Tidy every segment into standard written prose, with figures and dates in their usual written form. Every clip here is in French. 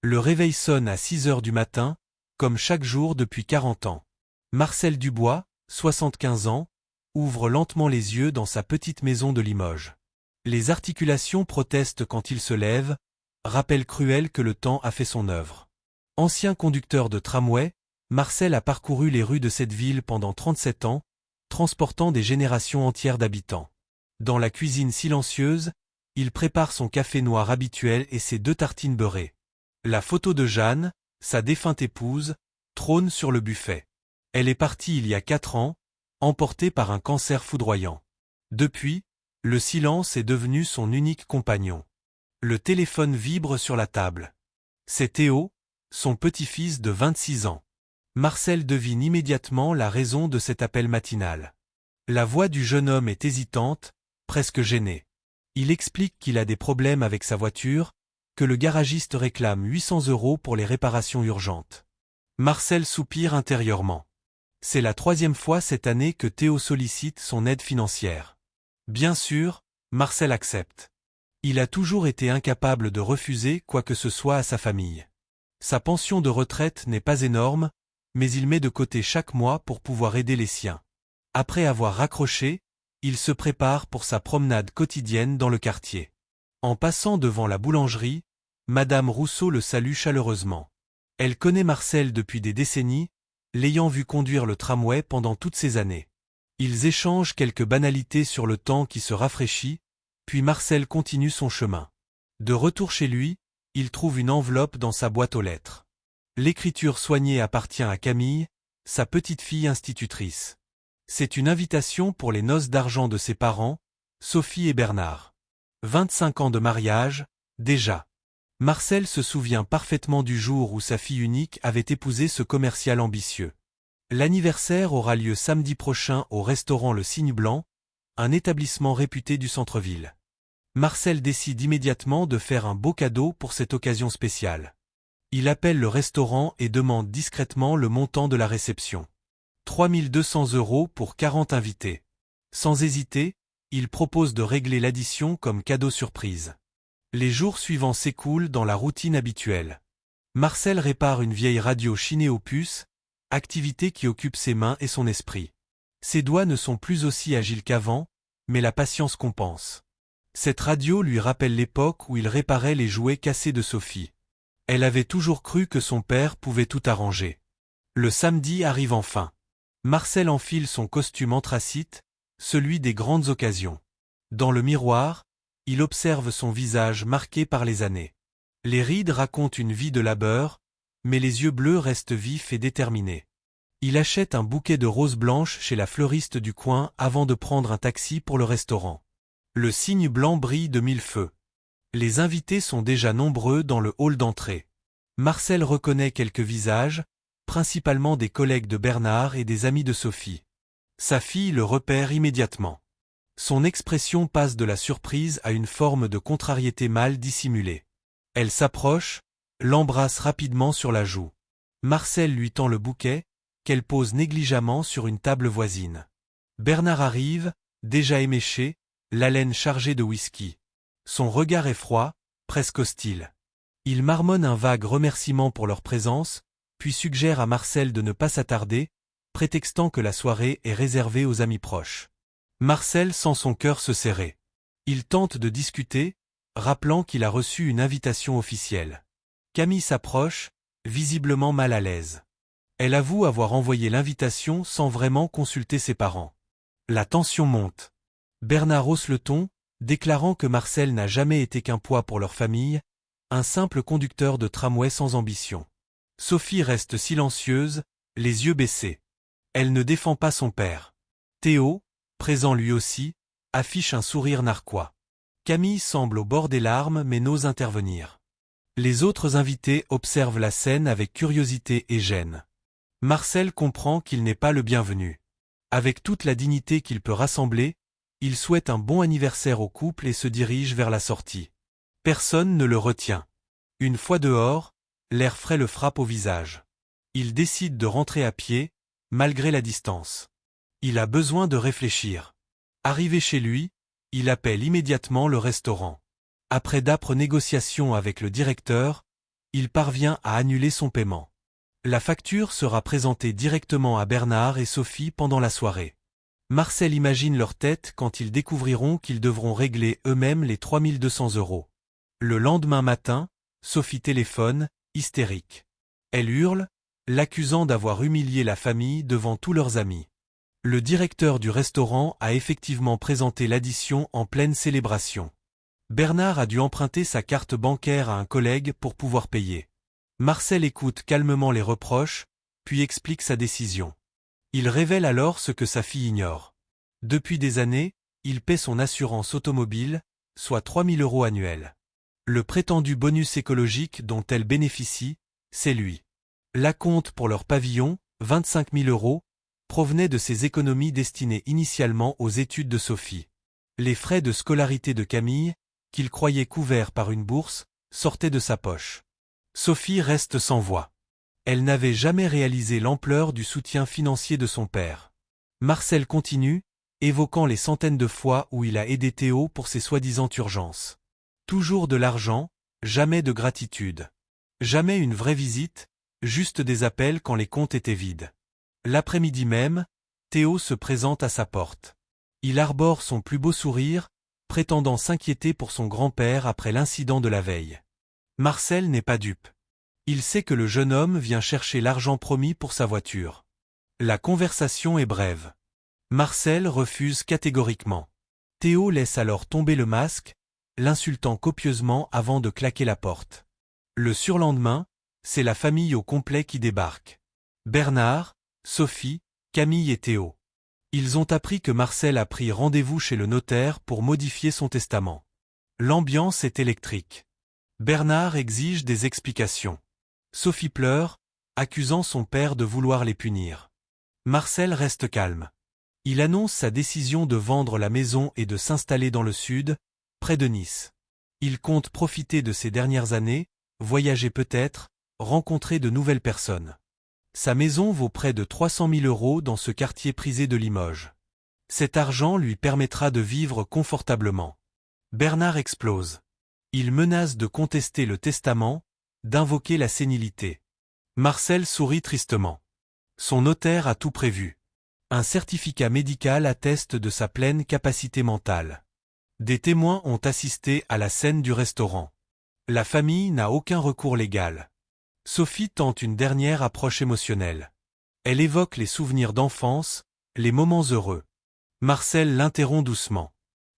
Le réveil sonne à 6 heures du matin, comme chaque jour depuis 40 ans. Marcel Dubois, 75 ans, ouvre lentement les yeux dans sa petite maison de Limoges. Les articulations protestent quand il se lève, rappel cruel que le temps a fait son œuvre. Ancien conducteur de tramway, Marcel a parcouru les rues de cette ville pendant 37 ans, transportant des générations entières d'habitants. Dans la cuisine silencieuse, il prépare son café noir habituel et ses 2 tartines beurrées. La photo de Jeanne, sa défunte épouse, trône sur le buffet. Elle est partie il y a 4 ans, emportée par un cancer foudroyant. Depuis, le silence est devenu son unique compagnon. Le téléphone vibre sur la table. C'est Théo, son petit-fils de 26 ans. Marcel devine immédiatement la raison de cet appel matinal. La voix du jeune homme est hésitante, presque gênée. Il explique qu'il a des problèmes avec sa voiture, que le garagiste réclame 800 € pour les réparations urgentes. Marcel soupire intérieurement. C'est la 3e fois cette année que Théo sollicite son aide financière. Bien sûr, Marcel accepte. Il a toujours été incapable de refuser quoi que ce soit à sa famille. Sa pension de retraite n'est pas énorme, mais il met de côté chaque mois pour pouvoir aider les siens. Après avoir raccroché, il se prépare pour sa promenade quotidienne dans le quartier. En passant devant la boulangerie, Madame Rousseau le salue chaleureusement. Elle connaît Marcel depuis des décennies, l'ayant vu conduire le tramway pendant toutes ces années. Ils échangent quelques banalités sur le temps qui se rafraîchit, puis Marcel continue son chemin. De retour chez lui, il trouve une enveloppe dans sa boîte aux lettres. L'écriture soignée appartient à Camille, sa petite fille institutrice. C'est une invitation pour les noces d'argent de ses parents, Sophie et Bernard. 25 ans de mariage, déjà. Marcel se souvient parfaitement du jour où sa fille unique avait épousé ce commercial ambitieux. L'anniversaire aura lieu samedi prochain au restaurant Le Cygne Blanc, un établissement réputé du centre-ville. Marcel décide immédiatement de faire un beau cadeau pour cette occasion spéciale. Il appelle le restaurant et demande discrètement le montant de la réception. 3 200 € pour 40 invités. Sans hésiter, il propose de régler l'addition comme cadeau surprise. Les jours suivants s'écoulent dans la routine habituelle. Marcel répare une vieille radio chinée aux puces, activité qui occupe ses mains et son esprit. Ses doigts ne sont plus aussi agiles qu'avant, mais la patience compense. Cette radio lui rappelle l'époque où il réparait les jouets cassés de Sophie. Elle avait toujours cru que son père pouvait tout arranger. Le samedi arrive enfin. Marcel enfile son costume anthracite, celui des grandes occasions. Dans le miroir, il observe son visage marqué par les années. Les rides racontent une vie de labeur, mais les yeux bleus restent vifs et déterminés. Il achète un bouquet de roses blanches chez la fleuriste du coin avant de prendre un taxi pour le restaurant. Le Cygne Blanc brille de 1000 feux. Les invités sont déjà nombreux dans le hall d'entrée. Marcel reconnaît quelques visages, principalement des collègues de Bernard et des amis de Sophie. Sa fille le repère immédiatement. Son expression passe de la surprise à une forme de contrariété mal dissimulée. Elle s'approche, l'embrasse rapidement sur la joue. Marcel lui tend le bouquet, qu'elle pose négligemment sur une table voisine. Bernard arrive, déjà éméché, l'haleine chargée de whisky. Son regard est froid, presque hostile. Il marmonne un vague remerciement pour leur présence, puis suggère à Marcel de ne pas s'attarder, prétextant que la soirée est réservée aux amis proches. Marcel sent son cœur se serrer. Il tente de discuter, rappelant qu'il a reçu une invitation officielle. Camille s'approche, visiblement mal à l'aise. Elle avoue avoir envoyé l'invitation sans vraiment consulter ses parents. La tension monte. Bernard hausse le ton, déclarant que Marcel n'a jamais été qu'un poids pour leur famille, un simple conducteur de tramway sans ambition. Sophie reste silencieuse, les yeux baissés. Elle ne défend pas son père. Théo, présent lui aussi, affiche un sourire narquois. Camille semble au bord des larmes mais n'ose intervenir. Les autres invités observent la scène avec curiosité et gêne. Marcel comprend qu'il n'est pas le bienvenu. Avec toute la dignité qu'il peut rassembler, il souhaite un bon anniversaire au couple et se dirige vers la sortie. Personne ne le retient. Une fois dehors, l'air frais le frappe au visage. Il décide de rentrer à pied, malgré la distance. Il a besoin de réfléchir. Arrivé chez lui, il appelle immédiatement le restaurant. Après d'âpres négociations avec le directeur, Il parvient à annuler son paiement. La facture sera présentée directement à Bernard et Sophie pendant la soirée. Marcel imagine leur tête quand ils découvriront qu'ils devront régler eux-mêmes les 3200 €. Le lendemain matin, Sophie téléphone, hystérique. Elle hurle, l'accusant d'avoir humilié la famille devant tous leurs amis. Le directeur du restaurant a effectivement présenté l'addition en pleine célébration. Bernard a dû emprunter sa carte bancaire à un collègue pour pouvoir payer. Marcel écoute calmement les reproches, puis explique sa décision. Il révèle alors ce que sa fille ignore. Depuis des années, il paie son assurance automobile, soit 3000 € annuels. Le prétendu bonus écologique dont elle bénéficie, c'est lui. L'acompte pour leur pavillon, 25 000 €, provenait de ses économies destinées initialement aux études de Sophie. Les frais de scolarité de Camille, qu'il croyait couverts par une bourse, sortaient de sa poche. Sophie reste sans voix. Elle n'avait jamais réalisé l'ampleur du soutien financier de son père. Marcel continue, évoquant les centaines de fois où il a aidé Théo pour ses soi-disant urgences. Toujours de l'argent, jamais de gratitude. Jamais une vraie visite, juste des appels quand les comptes étaient vides. L'après-midi même, Théo se présente à sa porte. Il arbore son plus beau sourire, prétendant s'inquiéter pour son grand-père après l'incident de la veille. Marcel n'est pas dupe. Il sait que le jeune homme vient chercher l'argent promis pour sa voiture. La conversation est brève. Marcel refuse catégoriquement. Théo laisse alors tomber le masque, l'insultant copieusement avant de claquer la porte. Le surlendemain, c'est la famille au complet qui débarque. Bernard, Sophie, Camille et Théo. Ils ont appris que Marcel a pris rendez-vous chez le notaire pour modifier son testament. L'ambiance est électrique. Bernard exige des explications. Sophie pleure, accusant son père de vouloir les punir. Marcel reste calme. Il annonce sa décision de vendre la maison et de s'installer dans le sud, près de Nice. Il compte profiter de ces dernières années, voyager peut-être, rencontrer de nouvelles personnes. Sa maison vaut près de 300 000 € dans ce quartier prisé de Limoges. Cet argent lui permettra de vivre confortablement. Bernard explose. Il menace de contester le testament, d'invoquer la sénilité. Marcel sourit tristement. Son notaire a tout prévu. Un certificat médical atteste de sa pleine capacité mentale. Des témoins ont assisté à la scène du restaurant. La famille n'a aucun recours légal. Sophie tente une dernière approche émotionnelle. Elle évoque les souvenirs d'enfance, les moments heureux. Marcel l'interrompt doucement.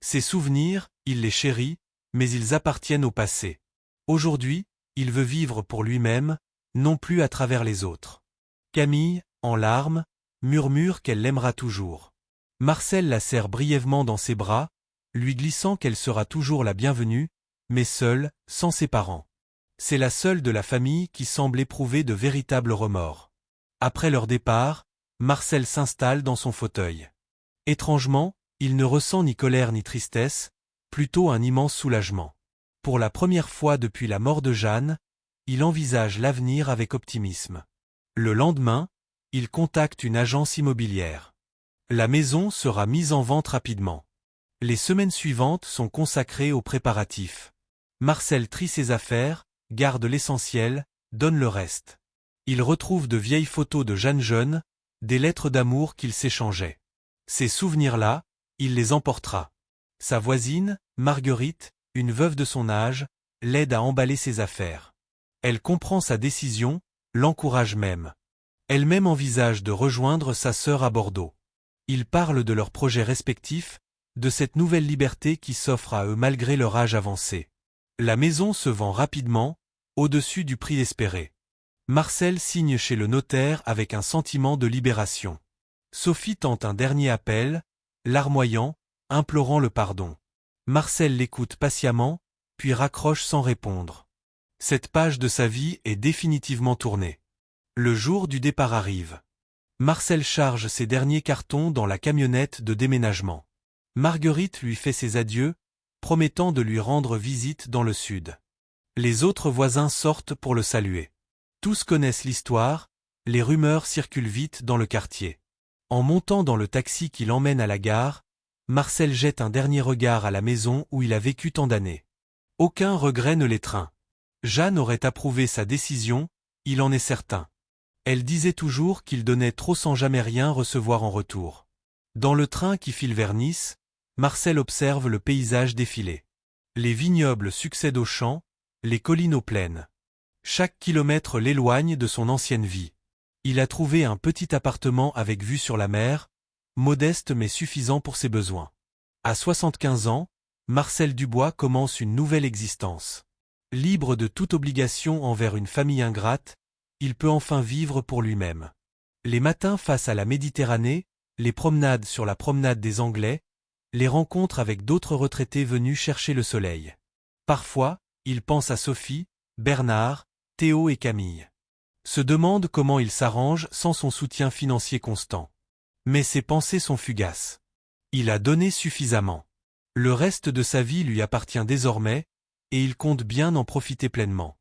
Ces souvenirs, il les chérit, mais ils appartiennent au passé. Aujourd'hui, il veut vivre pour lui-même, non plus à travers les autres. Camille, en larmes, murmure qu'elle l'aimera toujours. Marcel la serre brièvement dans ses bras, lui glissant qu'elle sera toujours la bienvenue, mais seule, sans ses parents. C'est la seule de la famille qui semble éprouver de véritables remords. Après leur départ, Marcel s'installe dans son fauteuil. Étrangement, il ne ressent ni colère ni tristesse, plutôt un immense soulagement. Pour la première fois depuis la mort de Jeanne, il envisage l'avenir avec optimisme. Le lendemain, il contacte une agence immobilière. La maison sera mise en vente rapidement. Les semaines suivantes sont consacrées aux préparatifs. Marcel trie ses affaires, garde l'essentiel, donne le reste. Il retrouve de vieilles photos de Jeanne jeune, des lettres d'amour qu'ils s'échangeaient. Ces souvenirs-là, il les emportera. Sa voisine, Marguerite, une veuve de son âge, l'aide à emballer ses affaires. Elle comprend sa décision, l'encourage même. Elle-même envisage de rejoindre sa sœur à Bordeaux. Ils parlent de leurs projets respectifs, de cette nouvelle liberté qui s'offre à eux malgré leur âge avancé. La maison se vend rapidement, au-dessus du prix espéré. Marcel signe chez le notaire avec un sentiment de libération. Sophie tente un dernier appel, larmoyant, implorant le pardon. Marcel l'écoute patiemment, puis raccroche sans répondre. Cette page de sa vie est définitivement tournée. Le jour du départ arrive. Marcel charge ses derniers cartons dans la camionnette de déménagement. Marguerite lui fait ses adieux, promettant de lui rendre visite dans le sud. Les autres voisins sortent pour le saluer. Tous connaissent l'histoire, les rumeurs circulent vite dans le quartier. En montant dans le taxi qui l'emmène à la gare, Marcel jette un dernier regard à la maison où il a vécu tant d'années. Aucun regret ne l'étreint. Jeanne aurait approuvé sa décision, il en est certain. Elle disait toujours qu'il donnait trop sans jamais rien recevoir en retour. Dans le train qui file vers Nice, Marcel observe le paysage défiler. Les vignobles succèdent aux champs, les collines aux plaines. Chaque kilomètre l'éloigne de son ancienne vie. Il a trouvé un petit appartement avec vue sur la mer, modeste mais suffisant pour ses besoins. À 75 ans, Marcel Dubois commence une nouvelle existence. Libre de toute obligation envers une famille ingrate, il peut enfin vivre pour lui-même. Les matins face à la Méditerranée, les promenades sur la promenade des Anglais, les rencontres avec d'autres retraités venus chercher le soleil. Parfois, il pense à Sophie, Bernard, Théo et Camille. Se demande comment il s'arrange sans son soutien financier constant. Mais ses pensées sont fugaces. Il a donné suffisamment. Le reste de sa vie lui appartient désormais, et il compte bien en profiter pleinement.